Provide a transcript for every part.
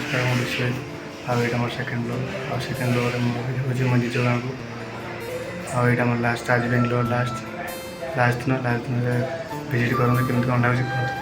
नमस्कार ମୁଁ ବିଶ୍ୱଜିତ। ଆଉ ଏଇଟା ମୋର ସେକେଣ୍ଡ ବ୍ଲଗ୍। ଆଉ ସେକେଣ୍ଡ ବ୍ଲଗ୍ରେ ମୁଁ ହେଉଛି ମୋ ନିଜ ଗାଁକୁ। ଆଉ ଏଇଟା ମୋର ଲାଷ୍ଟ, ଆଜି ବେଙ୍ଗଲୋର ଲାଷ୍ଟ ଦିନରେ ଭିଜିଟ୍ କରନ୍ତୁ କେମିତି କ'ଣ ଲାଗୁଛି କୁହନ୍ତୁ।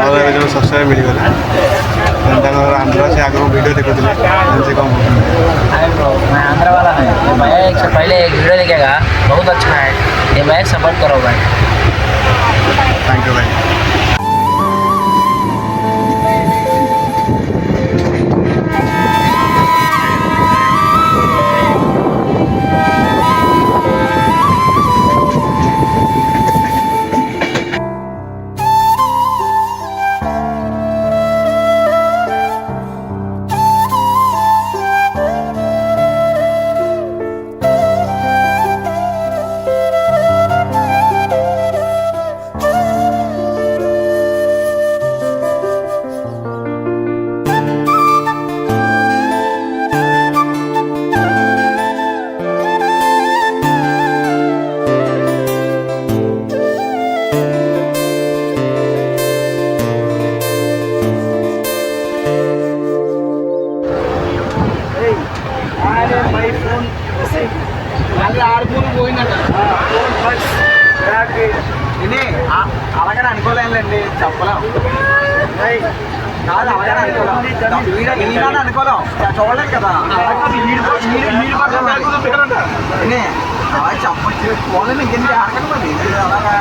ମୋର ଯେଉଁ ସବସ୍କ୍ରାଇବ୍ ମିଳିଗଲା ତାଙ୍କର आंध्र से आगे वीडियो देखते से कौन आंध्र वाला है मैं एक से पहले एक वीडियो देखेगा बहुत अच्छा है ये मैं सपोर्ट करो भाई। थैंक यू भाई। అలాగనే అనుకోలేండి చెప్పలేం కాదు అలాగనే అనుకోలేం అనుకోలేం చూడలేదు కదా అలా చెప్పచ్చు చూడలేదు ఇంకెందుకు ఆడకండి మరి అలాగా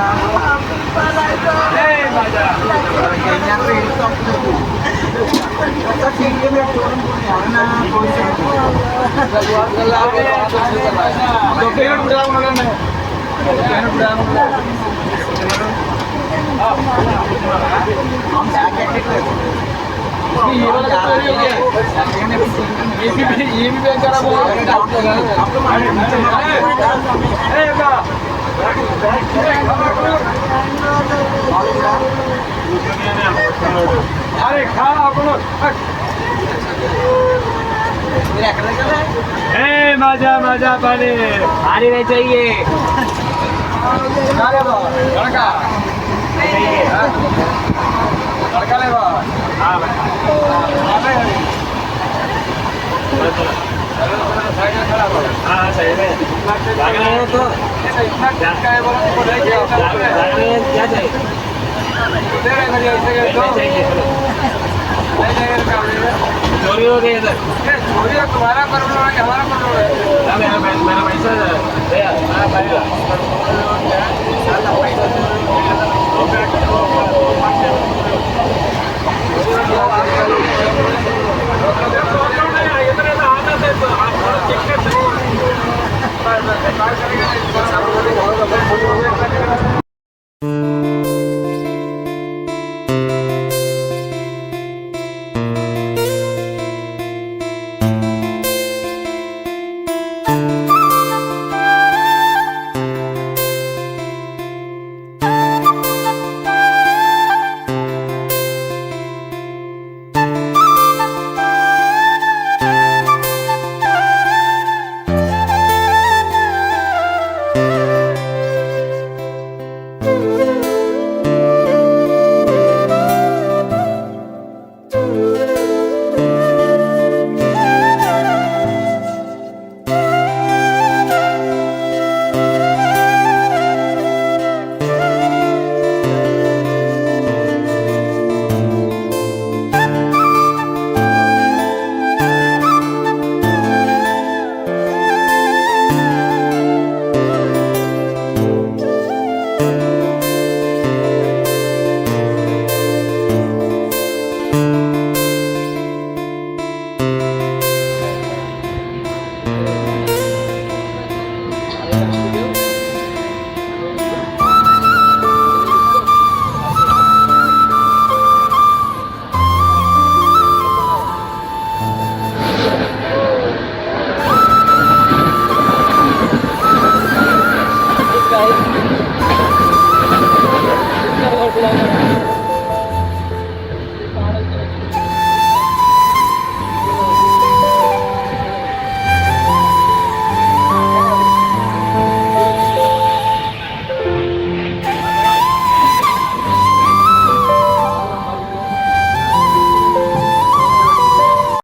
अरे खा मजा मजा पानी पानी नहीं चाहिए चोरी हो गई इधर चोरी तुम्हारा कर लो हमारा कर लो मेरा पैसा